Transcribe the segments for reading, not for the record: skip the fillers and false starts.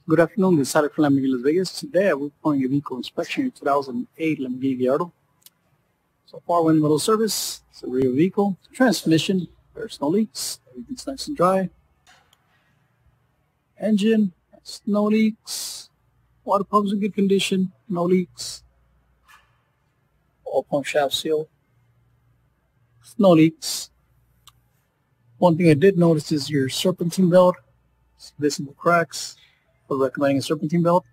Good afternoon, this is Alex from Lamborghini Las Vegas. Today we're performing a vehicle inspection in 2008 Lamborghini Gallardo. So far, we're in middle service. It's a rear vehicle. Transmission, there's no leaks. Everything's nice and dry. Engine, there's no leaks. Water pump's in good condition, no leaks. Oil pump shaft seal, no leaks. One thing I did notice is your serpentine belt. It's visible cracks. We're recommending a serpentine belt.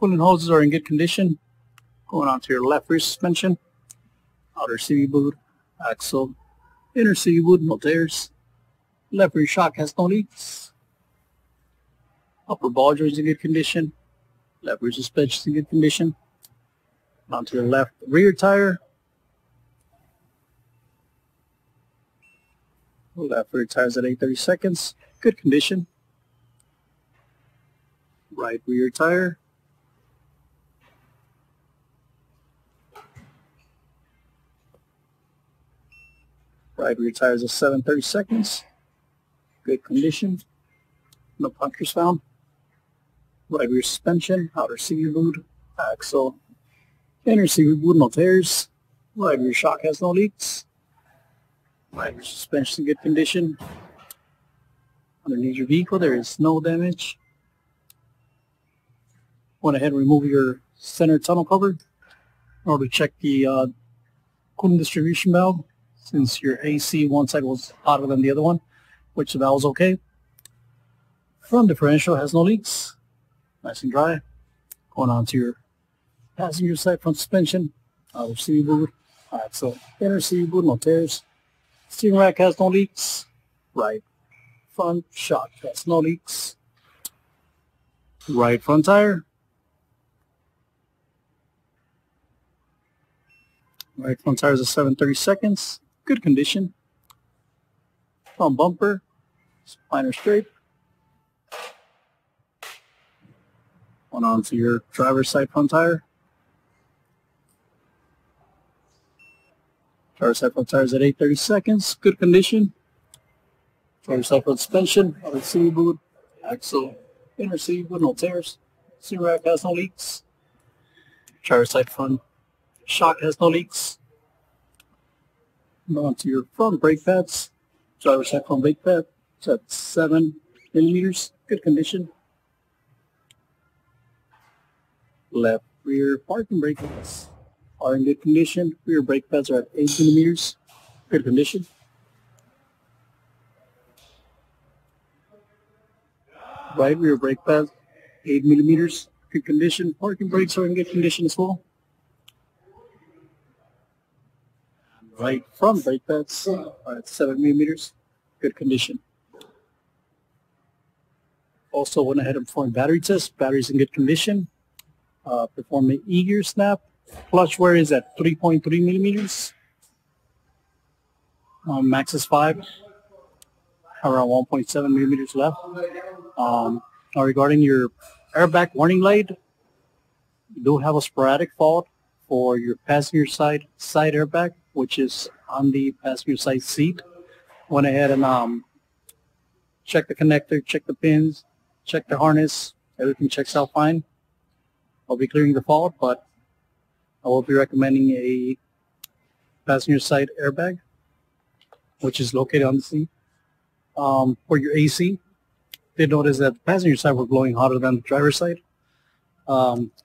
Coolant hoses are in good condition. Going on to your left rear suspension, outer CV boot, axle, inner CV boot, no tears. Left rear shock has no leaks. Upper ball joint is in good condition. Left rear suspension is in good condition. On to your left rear tire. Left rear tire is at 8/32, good condition. Right rear tire. Right rear tire is at 7/32, good condition. No punctures found. Right rear suspension, outer CV boot, axle, inner CV boot, no tears. Right rear shock has no leaks. Right rear suspension in good condition. Underneath your vehicle there is no damage. Went ahead and remove your center tunnel cover in order to check the coolant distribution valve, since your AC one side was hotter than the other one, which the valve is okay. Front differential has no leaks, nice and dry. Going on to your passenger side front suspension, outer CV boot, axle, inner CV boot, no tears. Steering rack has no leaks. Right front shock has no leaks. Right front tire. Right front tire is at 7/32, good condition. Front bumper, liner straight. On to your driver's side front tire. Driver's side front tire is at 8/32, good condition. Driver's side front suspension, outer CV boot, axle, inner CV boot, no tears. Steering rack has no leaks. Driver's side front shock has no leaks. On to your front brake pads. Driver's side front brake pad, it's at 7mm, good condition. Left rear parking brake pads are in good condition. Rear brake pads are at 8mm, good condition. Right rear brake pads, 8mm, good condition. Parking brakes are in good condition as well. Right front brake pads are at 7mm, good condition. Also went ahead and performed battery test. Battery's in good condition. Performed an E-gear snap. Clutch wear is at 3.3mm. Max is 5. Around 1.7mm left. Now regarding your airbag warning light, you do have a sporadic fault for your passenger side airbag, which is on the passenger side seat. Went ahead and check the connector, check the pins, check the harness. Everything checks out fine. I'll be clearing the fault, but I will be recommending a passenger side airbag, which is located on the seat. For your AC, did notice that the passenger side was blowing hotter than the driver's side.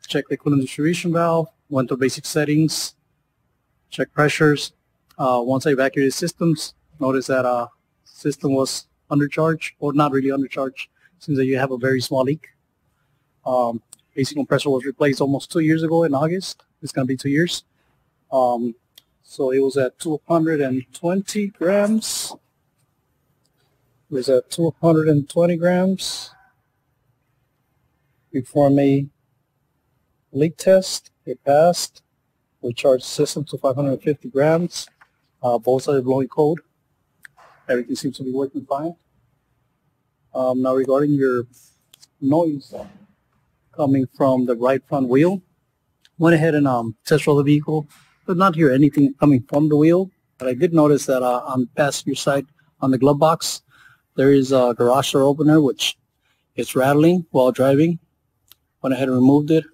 Check the coolant distribution valve, went to basic settings, check pressures. Once I evacuated systems, noticed that system was undercharged, or not really undercharged, since that you have a very small leak. AC compressor was replaced almost 2 years ago in August. It's going to be 2 years. So it was at 220 grams. It was at 220 grams. We performed a leak test. It passed. We charged the system to 550 grams. Both sides are blowing cold. Everything seems to be working fine. Now regarding your noise coming from the right front wheel, went ahead and test drove the vehicle, but not hear anything coming from the wheel. But I did notice that on the passenger side, on the glove box, there is a garage door opener, which It's rattling while driving. Went ahead and removed it.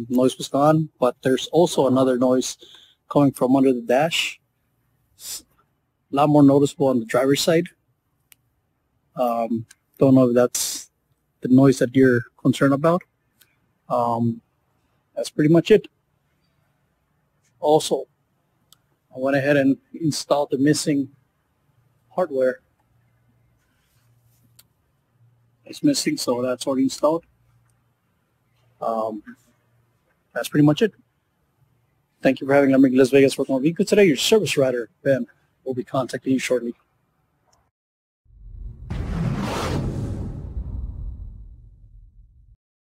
Noise was gone, but there's also another noise coming from under the dash. It's a lot more noticeable on the driver's side. Don't know if that's the noise that you're concerned about. That's pretty much it. Also, I went ahead and installed the missing hardware. It's missing, so that's already installed. That's pretty much it. Thank you for having Lamborghini Las Vegas working on vehicle today. Your service writer, Ben, will be contacting you shortly.